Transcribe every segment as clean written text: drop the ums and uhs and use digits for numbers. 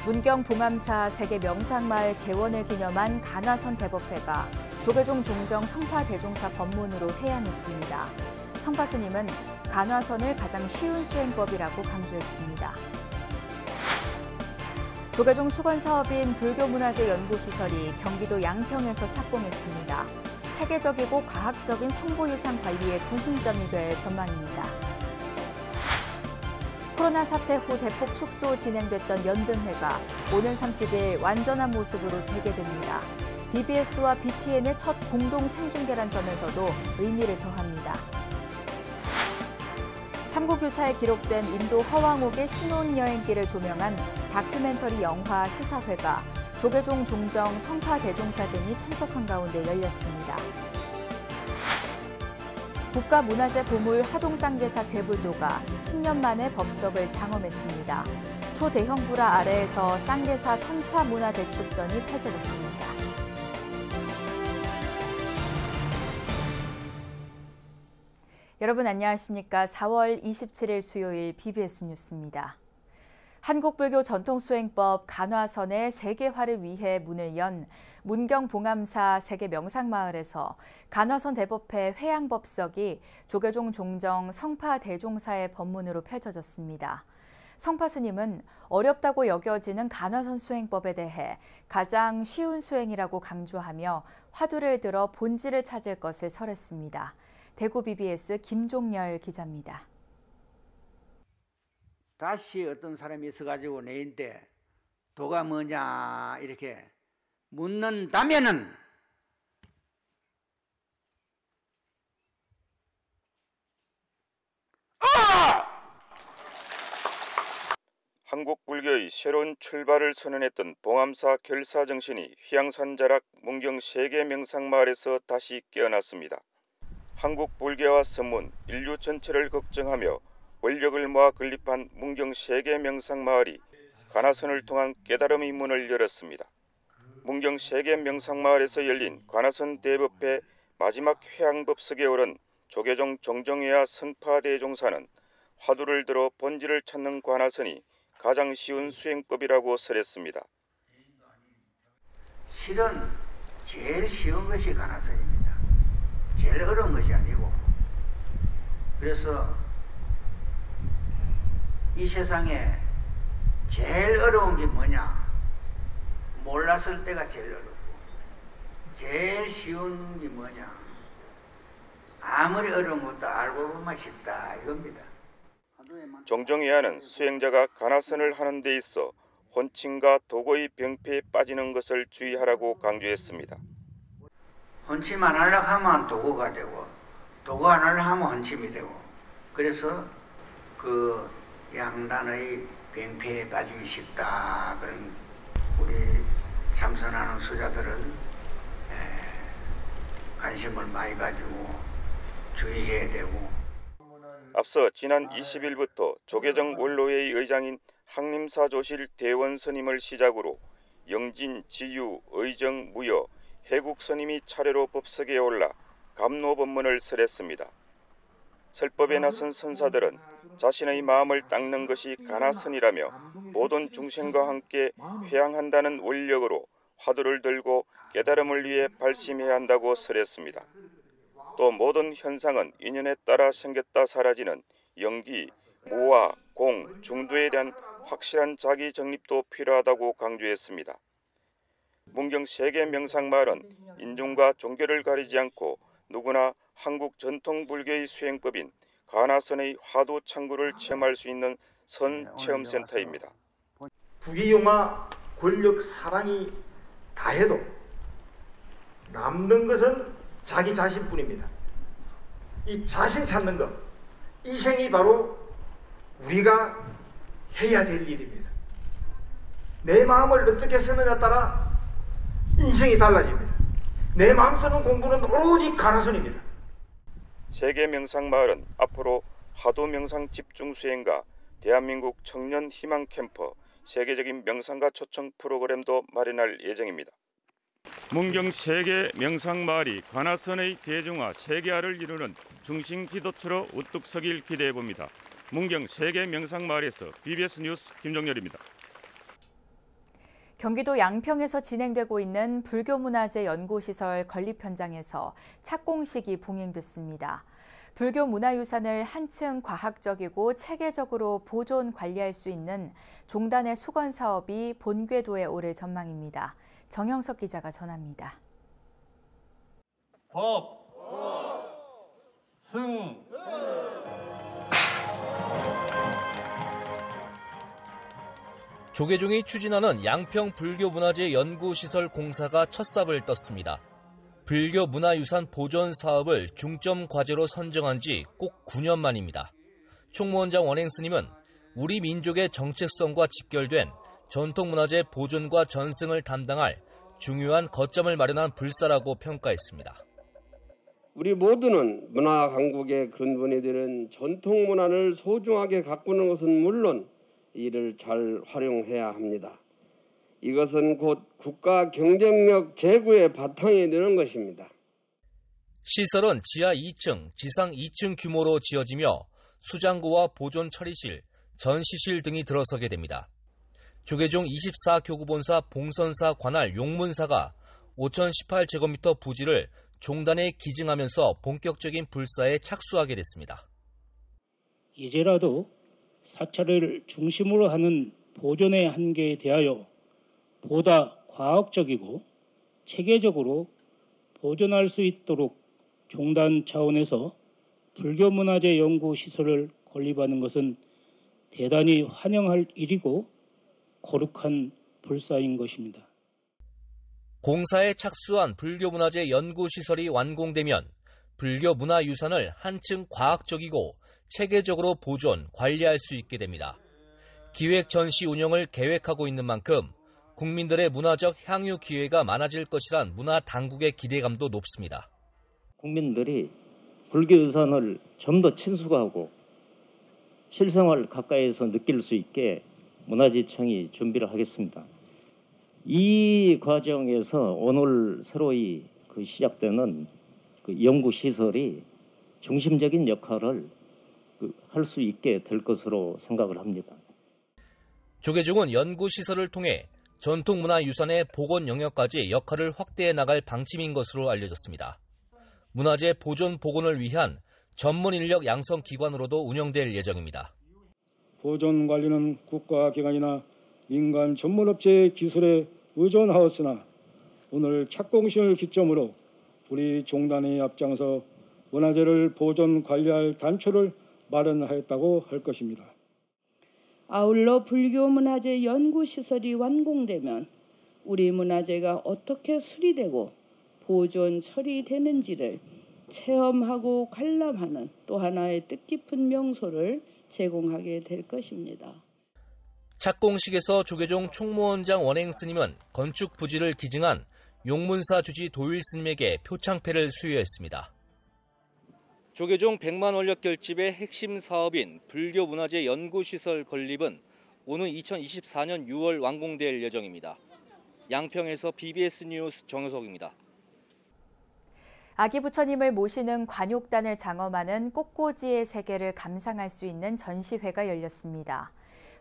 문경 봉암사 세계 명상마을 개원을 기념한 간화선 대법회가 조계종 종정 성파대종사 법문으로 회양했습니다. 성파 스님은 간화선을 가장 쉬운 수행법이라고 강조했습니다. 조계종 수건사업인 불교문화재연구시설이 경기도 양평에서 착공했습니다. 체계적이고 과학적인 선보유산 관리에 구심점이 될 전망입니다. 코로나 사태 후 대폭 축소 진행됐던 연등회가 오는 30일 완전한 모습으로 재개됩니다. BBS와 BTN의 첫 공동 생중계란 점에서도 의미를 더합니다. 삼국유사에 기록된 인도 허왕옥의 신혼여행길을 조명한 다큐멘터리 영화 시사회가 조계종 종정 성파대종사 등이 참석한 가운데 열렸습니다. 국가문화재 보물 하동쌍계사 괴불도가 10년 만에 법석을 장엄했습니다. 초대형 불화 아래에서 쌍계사 선차 문화대축전이 펼쳐졌습니다. 여러분 안녕하십니까? 4월 27일 수요일 BBS 뉴스입니다. 한국불교 전통수행법 간화선의 세계화를 위해 문을 연 문경 봉암사 세계 명상마을에서 간화선 대법회 회양법석이 조계종 종정 성파대종사의 법문으로 펼쳐졌습니다. 성파 스님은 어렵다고 여겨지는 간화선 수행법에 대해 가장 쉬운 수행이라고 강조하며 화두를 들어 본질을 찾을 것을 설했습니다. 대구 BBS 김종열 기자입니다. 다시 어떤 사람이 있어가지고 내인데 도가 뭐냐 이렇게 묻는다면은 한국 불교의 새로운 출발을 선언했던 봉암사 결사정신이 휘양산자락 문경 세계 명상마을에서 다시 깨어났습니다. 한국 불교와 선문, 인류 전체를 걱정하며 원력을 모아 건립한 문경 세계 명상마을이 간화선을 통한 깨달음의 문을 열었습니다. 문경 세계 명상마을에서 열린 간화선 대법회 마지막 회양법석에 오른 조계종 정정회와 성파대종사는 화두를 들어 본질을 찾는 간화선이 가장 쉬운 수행법이라고 설했습니다. 실은 제일 쉬운 것이 간화선입니다. 제일 어려운 것이 아니고. 그래서 이 세상에 제일 어려운 게 뭐냐? 몰랐을 때가 제일 어렵고 제일 쉬운 게 뭐냐? 아무리 어려운 것도 알고 보면 쉽다 이겁니다. 정정회와는 수행자가 간화선을 하는 데 있어 혼침과 도고의 병폐에 빠지는 것을 주의하라고 강조했습니다. 혼침 안 하려고 하면 도고가 되고 도고 안 하려고 하면 혼침이 되고 그래서 그 양단의 병폐에 빠지기 쉽다. 그런 우리 참선하는 수자들은 관심을 많이 가지고 주의해야 되고. 앞서 지난 20일부터 조계종 원로회의 의장인 항림사조실 대원 스님을 시작으로 영진, 지유, 의정, 무여, 해국 스님이 차례로 법석에 올라 감로법문을 설했습니다. 설법에 나선 선사들은 자신의 마음을 닦는 것이 간화선이라며 모든 중생과 함께 회양한다는 원력으로 화두를 들고 깨달음을 위해 발심해야 한다고 설했습니다. 또 모든 현상은 인연에 따라 생겼다 사라지는 영기, 무와, 공, 중도에 대한 확실한 자기 정립도 필요하다고 강조했습니다. 문경 세계 명상마을은 인종과 종교를 가리지 않고 누구나 한국 전통 불교의 수행법인 간화선의 화두 창구를 체험할 수 있는 선체험센터입니다. 부귀영화, 권력, 사랑이 다 해도 남는 것은 자기 자신뿐입니다. 이 자신 찾는 것, 이 생이 바로 우리가 해야 될 일입니다. 내 마음을 어떻게 쓰느냐에 따라 인생이 달라집니다. 내 마음 쓰는 공부는 오로지 간화선입니다. 세계 명상마을은 앞으로 화두 명상 집중 수행과 대한민국 청년 희망 캠퍼, 세계적인 명상가 초청 프로그램도 마련할 예정입니다. 문경 세계 명상마을이 간화선의 대중화 세계화를 이루는 중심 기도처로 우뚝 서길 기대해 봅니다. 문경 세계 명상마을에서 BBS 뉴스 김종열입니다. 경기도 양평에서 진행되고 있는 불교문화재 연구시설 건립 현장에서 착공식이 봉행됐습니다. 불교 문화유산을 한층 과학적이고 체계적으로 보존 관리할 수 있는 종단의 수건 사업이 본궤도에 오를 전망입니다. 정형석 기자가 전합니다. 법, 승. 조계종이 추진하는 양평 불교문화재 연구시설 공사가 첫 삽을 떴습니다. 불교문화유산 보존 사업을 중점 과제로 선정한 지 꼭 9년 만입니다. 총무원장 원행 스님은 우리 민족의 정체성과 직결된 전통문화재 보존과 전승을 담당할 중요한 거점을 마련한 불사라고 평가했습니다. 우리 모두는 문화 강국의 근본이 되는 전통문화를 소중하게 가꾸는 것은 물론 이를 잘 활용해야 합니다. 이것은 곧 국가 경쟁력 제고의 바탕이 되는 것입니다. 시설은 지하 2층, 지상 2층 규모로 지어지며 수장고와 보존 처리실, 전시실 등이 들어서게 됩니다. 조계종 24교구본사 봉선사 관할 용문사가 5,018제곱미터 부지를 종단에 기증하면서 본격적인 불사에 착수하게 됐습니다. 이제라도 사찰을 중심으로 하는 보존의 한계에 대하여 보다 과학적이고 체계적으로 보존할 수 있도록 종단 차원에서 불교문화재 연구시설을 건립하는 것은 대단히 환영할 일이고 거룩한 불사인 것입니다. 공사에 착수한 불교문화재 연구시설이 완공되면 불교문화유산을 한층 과학적이고 체계적으로 보존, 관리할 수 있게 됩니다. 기획 전시 운영을 계획하고 있는 만큼 국민들의 문화적 향유 기회가 많아질 것이란 문화 당국의 기대감도 높습니다. 국민들이 불교유산을 좀 더 친숙하고 실생활 가까이에서 느낄 수 있게 문화재청이 준비를 하겠습니다. 이 과정에서 오늘 새로이 시작되는 연구시설이 중심적인 역할을 할 수 있게 될 것으로 생각을 합니다. 조계종은 연구시설을 통해 전통문화유산의 복원 영역까지 역할을 확대해 나갈 방침인 것으로 알려졌습니다. 문화재 보존 복원을 위한 전문 인력 양성 기관으로도 운영될 예정입니다. 보존 관리는 국가기관이나 민간 전문업체의 기술에 의존하였으나 오늘 착공식을 기점으로 우리 종단이 앞장서 문화재를 보존 관리할 단초를 마련하였다고 할 것입니다. 아울러 불교문화재 연구시설이 완공되면 우리 문화재가 어떻게 수리되고 보존 처리되는지를 체험하고 관람하는 또 하나의 뜻깊은 명소를 제공하게 될 것입니다. 착공식에서 조계종 총무원장 원행 스님은 건축 부지를 기증한 용문사 주지 도일 스님에게 표창패를 수여했습니다. 조계종 100만 원력 결집의 핵심 사업인 불교문화재 연구시설 건립은 오는 2024년 6월 완공될 예정입니다. 양평에서 BBS 뉴스 정효석입니다. 아기 부처님을 모시는 관욕단을 장엄하는 꽃꽂이의 세계를 감상할 수 있는 전시회가 열렸습니다.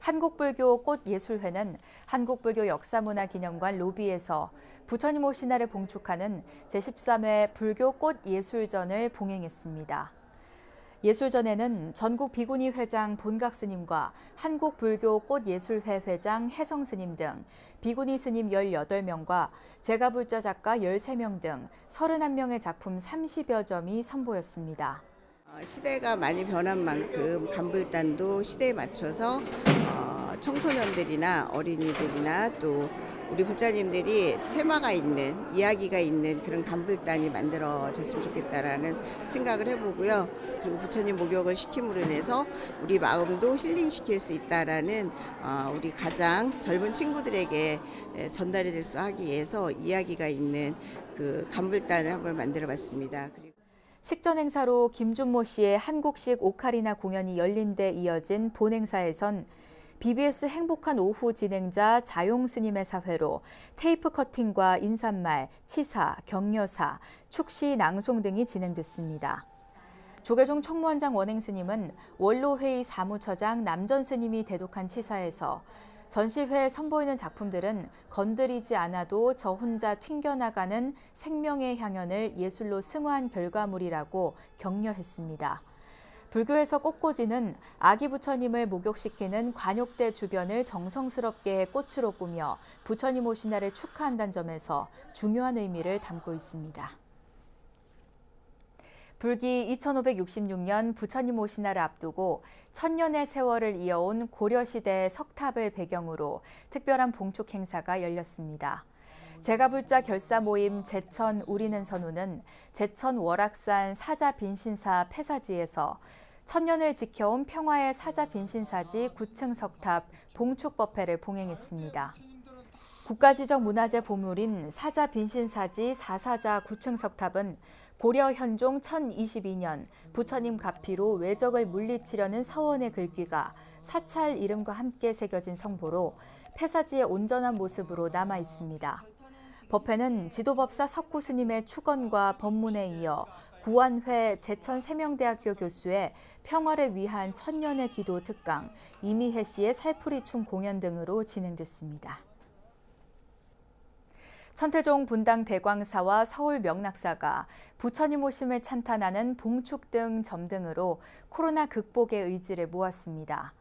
한국불교 꽃예술회는 한국불교 역사문화기념관 로비에서 부처님 오신 날을 봉축하는 제13회 불교 꽃예술전을 봉행했습니다. 예술전에는 전국 비구니 회장 본각 스님과 한국불교 꽃예술회 회장 혜성 스님 등 비구니 스님 18명과 제가불자 작가 13명 등 31명의 작품 30여 점이 선보였습니다. 시대가 많이 변한 만큼 간불단도 시대에 맞춰서 청소년들이나 어린이들이나 또 우리 불자님들이 테마가 있는, 이야기가 있는 그런 간불단이 만들어졌으면 좋겠다라는 생각을 해보고요. 그리고 부처님 목욕을 시킴으로 인해서 우리 마음도 힐링시킬 수 있다라는 우리 가장 젊은 친구들에게 전달이 될 수 하기 위해서 이야기가 있는 그 간불단을 한번 만들어봤습니다. 식전 행사로 김준모 씨의 한국식 오카리나 공연이 열린 데 이어진 본행사에선 BBS 행복한 오후 진행자 자용 스님의 사회로 테이프 커팅과 인사말, 치사, 격려사, 축시, 낭송 등이 진행됐습니다. 조계종 총무원장 원행 스님은 원로회의 사무처장 남전 스님이 대독한 치사에서 전시회에 선보이는 작품들은 건드리지 않아도 저 혼자 튕겨나가는 생명의 향연을 예술로 승화한 결과물이라고 격려했습니다. 불교에서 꽃꽂이는 아기 부처님을 목욕시키는 관욕대 주변을 정성스럽게 꽃으로 꾸며 부처님 오신 날을 축하한다는 점에서 중요한 의미를 담고 있습니다. 불기 2566년 부처님 오신 날을 앞두고 천년의 세월을 이어온 고려시대 석탑을 배경으로 특별한 봉축 행사가 열렸습니다. 제가불자 결사 모임 제천 우리는 선우는 제천 월악산 사자 빈신사 폐사지에서 천년을 지켜온 평화의 사자 빈신사지 9층 석탑 봉축 법회를 봉행했습니다. 국가지적 문화재 보물인 사자 빈신사지 사사자 9층 석탑은 고려 현종 1022년 부처님 가피로 외적을 물리치려는 서원의 글귀가 사찰 이름과 함께 새겨진 성보로 폐사지의 온전한 모습으로 남아 있습니다. 법회는 지도법사 석구 스님의 축언과 법문에 이어 구완회 제천세명대학교 교수의 평화를 위한 천년의 기도 특강, 이미혜 씨의 살풀이춤 공연 등으로 진행됐습니다. 천태종 분당 대광사와 서울 명락사가 부처님 오심을 찬탄하는 봉축 등 점 등으로 코로나 극복의 의지를 모았습니다.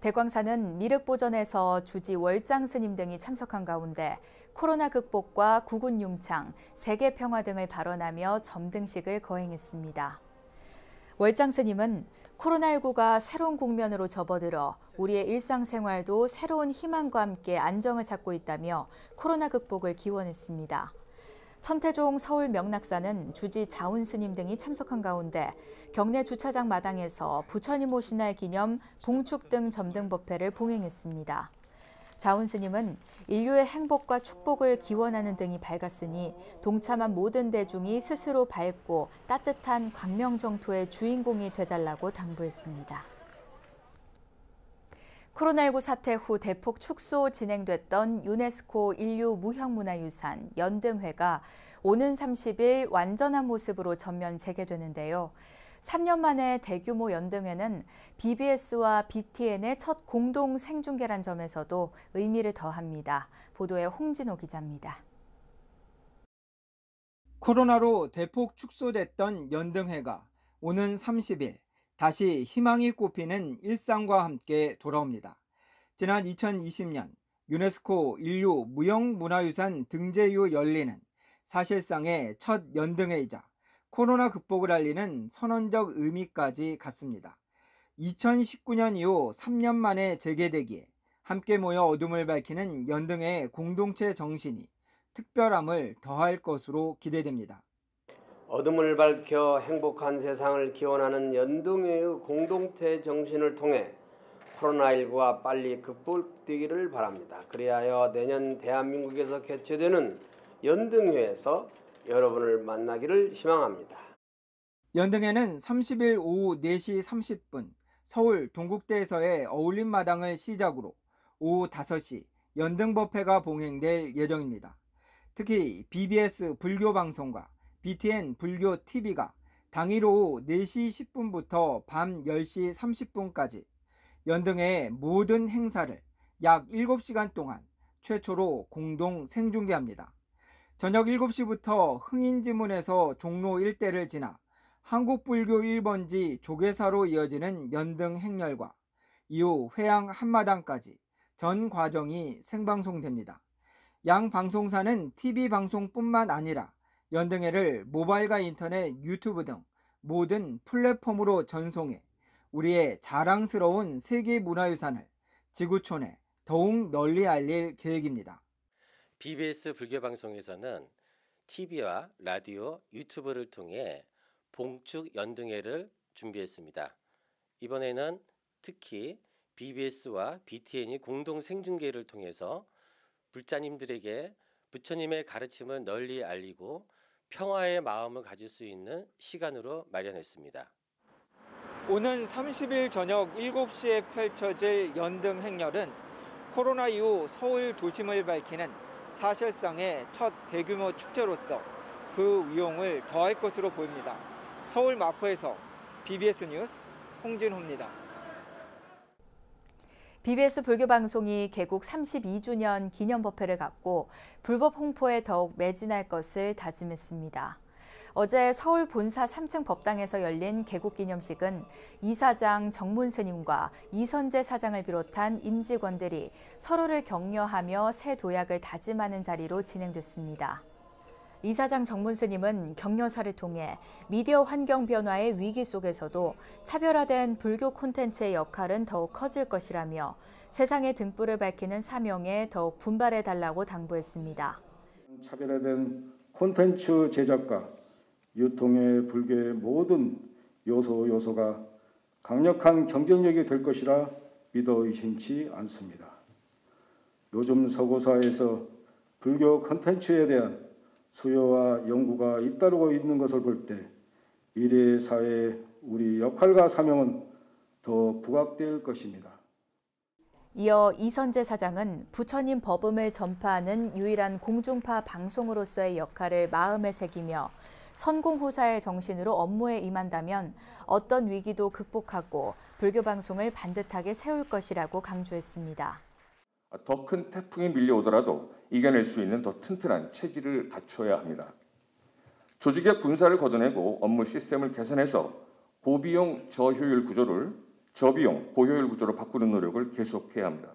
대광사는 미륵보전에서 주지 월장 스님 등이 참석한 가운데 코로나 극복과 국운 융창, 세계 평화 등을 발언하며 점등식을 거행했습니다. 월장 스님은 코로나19가 새로운 국면으로 접어들어 우리의 일상생활도 새로운 희망과 함께 안정을 찾고 있다며 코로나 극복을 기원했습니다. 천태종 서울 명락사는 주지 자운 스님 등이 참석한 가운데 경내 주차장 마당에서 부처님 오신 날 기념 봉축 등 점등 법회를 봉행했습니다. 자운 스님은 인류의 행복과 축복을 기원하는 등이 밝았으니 동참한 모든 대중이 스스로 밝고 따뜻한 광명정토의 주인공이 되달라고 당부했습니다. 코로나19 사태 후 대폭 축소 진행됐던 유네스코 인류 무형문화유산 연등회가 오는 30일 완전한 모습으로 전면 재개되는데요. 3년 만에 대규모 연등회는 BBS와 BTN의 첫 공동 생중계란 점에서도 의미를 더합니다. 보도에 홍진호 기자입니다. 코로나로 대폭 축소됐던 연등회가 오는 30일 다시 희망이 꽃피는 일상과 함께 돌아옵니다. 지난 2020년 유네스코 인류 무형문화유산 등재 이후 열리는 사실상의 첫 연등회이자 코로나 극복을 알리는 선언적 의미까지 갖습니다. 2019년 이후 3년 만에 재개되기에 함께 모여 어둠을 밝히는 연등회의 공동체 정신이 특별함을 더할 것으로 기대됩니다. 어둠을 밝혀 행복한 세상을 기원하는 연등회의 공동체 정신을 통해 코로나19가 빨리 극복되기를 바랍니다. 그리하여 내년 대한민국에서 개최되는 연등회에서 여러분을 만나기를 희망합니다. 연등회는 30일 오후 4시 30분 서울 동국대에서의 어울림마당을 시작으로 오후 5시 연등법회가 봉행될 예정입니다. 특히 BBS 불교방송과 BTN 불교TV가 당일 오후 4시 10분부터 밤 10시 30분까지 연등회의 모든 행사를 약 7시간 동안 최초로 공동 생중계합니다. 저녁 7시부터 흥인지문에서 종로 일대를 지나 한국불교 1번지 조계사로 이어지는 연등 행렬과 이후 회양 한마당까지 전 과정이 생방송됩니다. 양 방송사는 TV 방송뿐만 아니라 연등회를 모바일과 인터넷, 유튜브 등 모든 플랫폼으로 전송해 우리의 자랑스러운 세계문화유산을 지구촌에 더욱 널리 알릴 계획입니다. BBS 불교방송에서는 TV와 라디오, 유튜브를 통해 봉축 연등회를 준비했습니다. 이번에는 특히 BBS와 BTN이 공동 생중계를 통해서 불자님들에게 부처님의 가르침을 널리 알리고 평화의 마음을 가질 수 있는 시간으로 마련했습니다. 오는 30일 저녁 7시에 펼쳐질 연등 행렬은 코로나 이후 서울 도심을 밝히는 사실상의 첫 대규모 축제로서 그 위용을 더할 것으로 보입니다. 서울 마포에서 BBS 뉴스 홍진호입니다. BBS 불교방송이 개국 32주년 기념법회를 갖고 불법 홍보에 더욱 매진할 것을 다짐했습니다. 어제 서울 본사 3층 법당에서 열린 개국 기념식은 이사장 정문 스님과 이선재 사장을 비롯한 임직원들이 서로를 격려하며 새 도약을 다짐하는 자리로 진행됐습니다. 이사장 정문 스님은 격려사를 통해 미디어 환경 변화의 위기 속에서도 차별화된 불교 콘텐츠의 역할은 더욱 커질 것이라며 세상의 등불을 밝히는 사명에 더욱 분발해달라고 당부했습니다. 차별화된 콘텐츠 제작과 유통의 불교의 모든 요소가 강력한 경쟁력이 될 것이라 믿어 의심치 않습니다. 요즘 서구사회에서 불교 콘텐츠에 대한 수요와 연구가 잇따르고 있는 것을 볼 때 미래 사회의 우리 역할과 사명은 더 부각될 것입니다. 이어 이선재 사장은 부처님 법음을 전파하는 유일한 공중파 방송으로서의 역할을 마음에 새기며 선공후사의 정신으로 업무에 임한다면 어떤 위기도 극복하고 불교 방송을 반듯하게 세울 것이라고 강조했습니다. 더 큰 태풍이 밀려오더라도 이겨낼 수 있는 더 튼튼한 체질을 갖춰야 합니다. 조직의 군사를 걷어내고 업무 시스템을 개선해서 고비용 저효율 구조를 저비용 고효율 구조로 바꾸는 노력을 계속해야 합니다.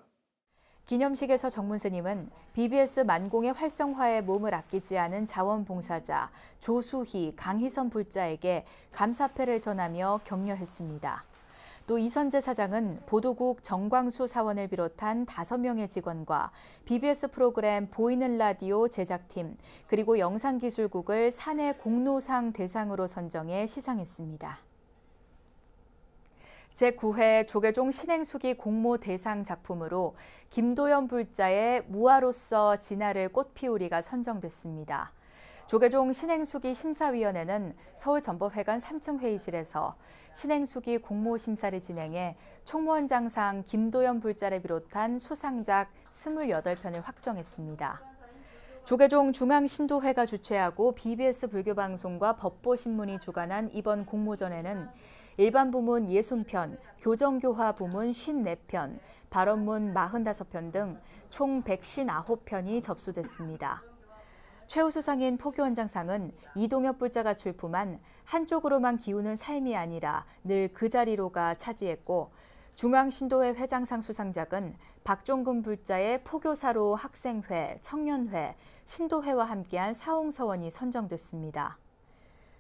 기념식에서 정문 스님은 BBS 만공의 활성화에 몸을 아끼지 않은 자원봉사자 조수희, 강희선 불자에게 감사패를 전하며 격려했습니다. 또 이선재 사장은 보도국 정광수 사원을 비롯한 5명의 직원과 BBS 프로그램 보이는 라디오 제작팀 그리고 영상기술국을 사내 공로상 대상으로 선정해 시상했습니다. 제9회 조계종 신행수기 공모 대상 작품으로 김도연 불자의 무아로서 진화를 꽃피우리가 선정됐습니다. 조계종 신행수기 심사위원회는 서울전법회관 3층 회의실에서 신행수기 공모 심사를 진행해 총무원장상 김도연 불자를 비롯한 수상작 28편을 확정했습니다. 조계종 중앙신도회가 주최하고 BBS 불교방송과 법보신문이 주관한 이번 공모전에는 일반 부문 60편, 교정교화 부문 54편, 발언문 45편 등 총 159편이 접수됐습니다. 최우수상인 포교원장상은 이동엽 불자가 출품한 한쪽으로만 기우는 삶이 아니라 늘 그 자리로가 차지했고 중앙신도회 회장상 수상작은 박종근 불자의 포교사로 학생회, 청년회, 신도회와 함께한 사홍서원이 선정됐습니다.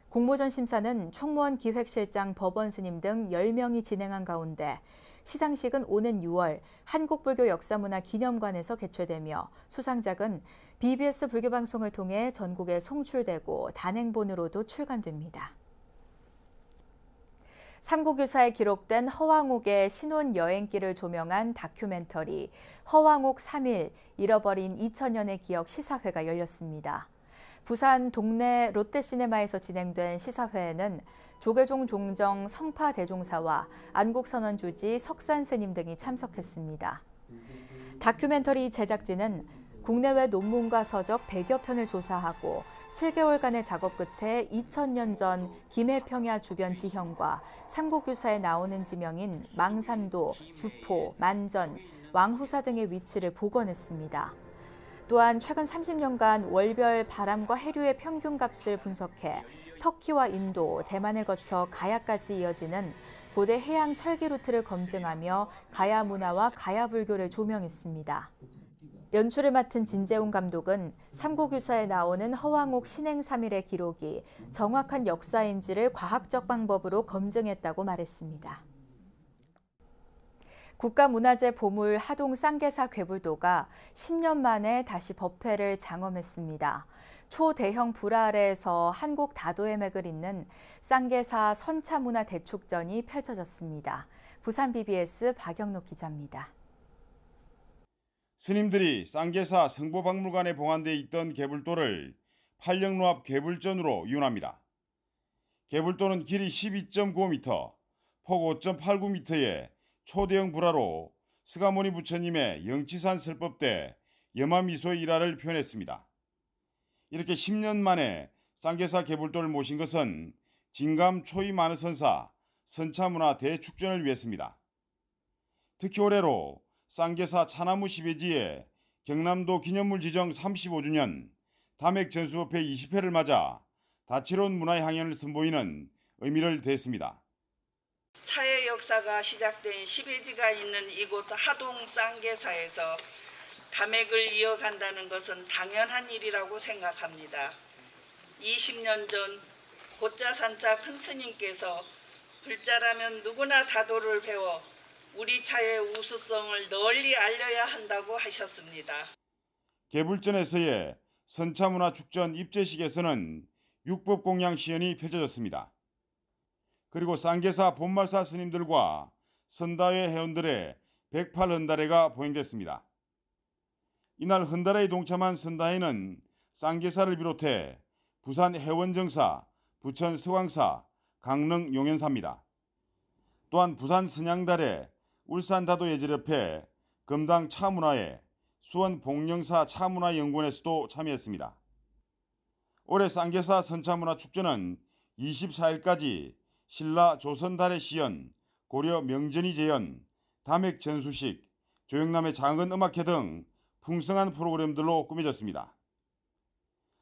공모전 심사는 총무원 기획실장 법원 스님 등 10명이 진행한 가운데 시상식은 오는 6월 한국불교역사문화기념관에서 개최되며 수상작은 BBS 불교방송을 통해 전국에 송출되고 단행본으로도 출간됩니다. 삼국유사에 기록된 허왕옥의 신혼여행길을 조명한 다큐멘터리 허왕옥 3일 잃어버린 2000년의 기억 시사회가 열렸습니다. 부산 동네 롯데시네마에서 진행된 시사회에는 조계종 종정 성파대종사와 안국선원주지 석산스님 등이 참석했습니다. 다큐멘터리 제작진은 국내외 논문과 서적 100여 편을 조사하고 7개월간의 작업 끝에 2000년 전 김해평야 주변 지형과 삼국유사에 나오는 지명인 망산도, 주포, 만전, 왕후사 등의 위치를 복원했습니다. 또한 최근 30년간 월별 바람과 해류의 평균값을 분석해 터키와 인도, 대만을 거쳐 가야까지 이어지는 고대 해양 철기 루트를 검증하며 가야 문화와 가야 불교를 조명했습니다. 연출을 맡은 진재훈 감독은 삼국유사에 나오는 허왕옥 신행 3일의 기록이 정확한 역사인지를 과학적 방법으로 검증했다고 말했습니다. 국가문화재 보물 하동 쌍계사 괴불도가 10년 만에 다시 법회를 장엄했습니다. 초대형 불화 아래에서 한국 다도의 맥을 잇는 쌍계사 선차문화 대축전이 펼쳐졌습니다. 부산 BBS 박영록 기자입니다. 스님들이 쌍계사 성보박물관에 봉안돼 있던 괴불도를 팔령로 앞 괴불전으로 이용합니다. 괴불도는 길이 12.95m, 폭 5.89m의 초대형 불화로 스가모니 부처님의 영치산 설법 때 염화미소의 일화를 표현했습니다. 이렇게 10년 만에 쌍계사 괴불도를 모신 것은 진감 초이 마느선사 선차문화 대축전을 위해서입니다. 특히 올해로 쌍계사 차나무 시베지에 경남도 기념물 지정 35주년 담액전수협회 20회를 맞아 다채로운 문화의 향연을 선보이는 의미를 더했습니다. 차의 역사가 시작된 시베지가 있는 이곳 하동 쌍계사에서 담액을 이어간다는 것은 당연한 일이라고 생각합니다. 20년 전 고자산자 큰 스님께서 불자라면 누구나 다도를 배워 우리 차의 우수성을 널리 알려야 한다고 하셨습니다. 개불전에서의 선차문화축전 입제식에서는 육법공양 시연이 펼쳐졌습니다. 그리고 쌍계사 본말사 스님들과 선다회 회원들의 108헌다레가 보행됐습니다. 이날 헌다레에 동참한 선다회는 쌍계사를 비롯해 부산 해원정사, 부천 서광사, 강릉 용현사입니다. 또한 부산 선양달에 울산 다도예절협회, 금당 차문화회, 수원 복령사 차문화연구원에서도 참여했습니다. 올해 쌍계사 선차문화축제는 24일까지 신라 조선달의 시연, 고려 명전이 재연, 담액 전수식, 조영남의 장은 음악회 등 풍성한 프로그램들로 꾸며졌습니다.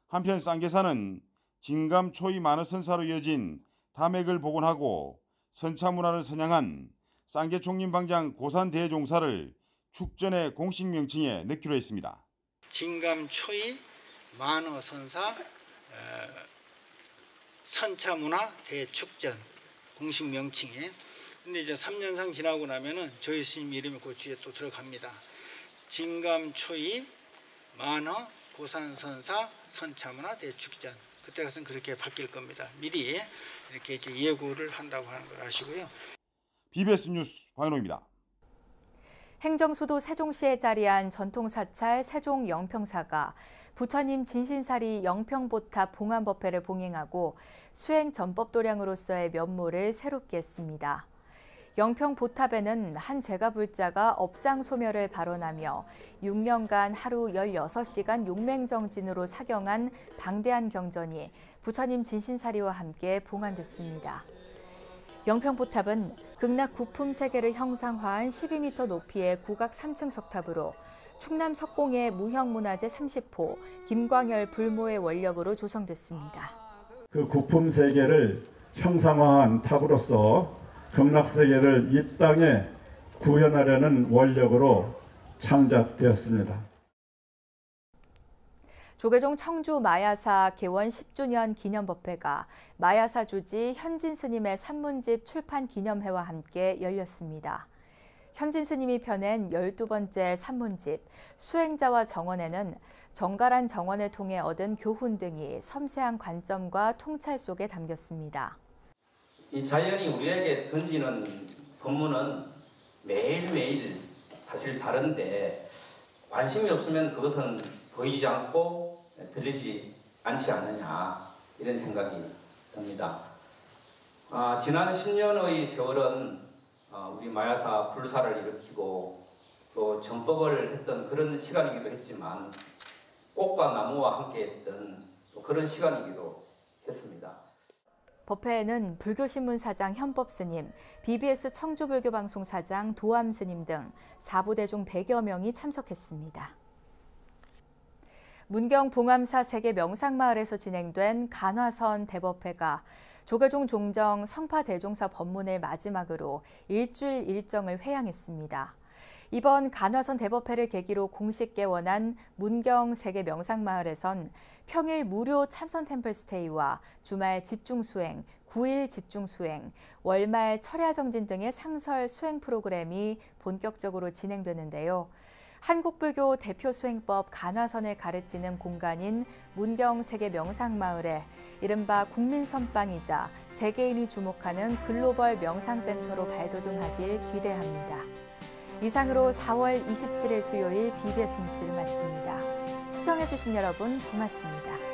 한편 쌍계사는 진감 초이 만어선사로 이어진 담액을 복원하고 선차문화를 선양한 쌍계총림방장 고산대종사를 축전의 공식 명칭에 넣기로 했습니다. 진감 초이 만어선사 선차문화 대축전 공식 명칭에. 근데 이제 3년상 지나고 나면은 저희 스님 이름이 그 뒤에 또 들어갑니다. 진감 초이 만어 고산선사 선차문화 대축전. 그때 가서는 그렇게 바뀔 겁니다. 미리 이렇게 예고를 한다고 하는 걸 아시고요. BBS 뉴스 박연호입니다. 행정수도 세종시에 자리한 전통사찰 세종 영평사가 부처님 진신사리 영평보탑 봉안법회를 봉행하고 수행 전법도량으로서의 면모를 새롭게 했습니다. 영평보탑에는 한 제가불자가 업장소멸을 발언하며 6년간 하루 16시간 용맹정진으로 사경한 방대한 경전이 부처님 진신사리와 함께 봉안됐습니다. 영평보탑은 극락 구품 세계를 형상화한 12m 높이의 국악 3층 석탑으로 충남 석공의 무형문화재 30호 김광열 불모의 원력으로 조성됐습니다. 그 구품 세계를 형상화한 탑으로서 극락세계를 이 땅에 구현하려는 원력으로 창작되었습니다. 조계종 청주 마야사 개원 10주년 기념법회가 마야사 주지 현진 스님의 산문집 출판 기념회와 함께 열렸습니다. 현진 스님이 펴낸 12번째 산문집 수행자와 정원에는 정갈한 정원을 통해 얻은 교훈 등이 섬세한 관점과 통찰 속에 담겼습니다. 이 자연이 우리에게 던지는 법문은 매일매일 사실 다른데 관심이 없으면 그것은 보이지 않고 들리지 않지 않느냐 이런 생각이 듭니다. 지난 10년의 세월은 우리 마야사 불사를 일으키고 또 전법을 했던 그런 시간이기도 했지만 꽃과 나무와 함께 했던 또 그런 시간이기도 했습니다. 법회에는 불교신문 사장 현법 스님, BBS 청주불교방송 사장 도암 스님 등 사부대중 100여 명이 참석했습니다. 문경 봉암사 세계 명상마을에서 진행된 간화선 대법회가 조계종 종정 성파대종사 법문을 마지막으로 일주일 일정을 회양했습니다. 이번 간화선 대법회를 계기로 공식 개원한 문경 세계 명상마을에선 평일 무료 참선 템플 스테이와 주말 집중수행, 9일 집중수행, 월말 철야정진 등의 상설 수행 프로그램이 본격적으로 진행되는데요. 한국불교 대표 수행법 간화선을 가르치는 공간인 문경 세계 명상마을에 이른바 국민선방이자 세계인이 주목하는 글로벌 명상센터로 발돋움하길 기대합니다. 이상으로 4월 27일 수요일 BBS 뉴스를 마칩니다. 시청해주신 여러분 고맙습니다.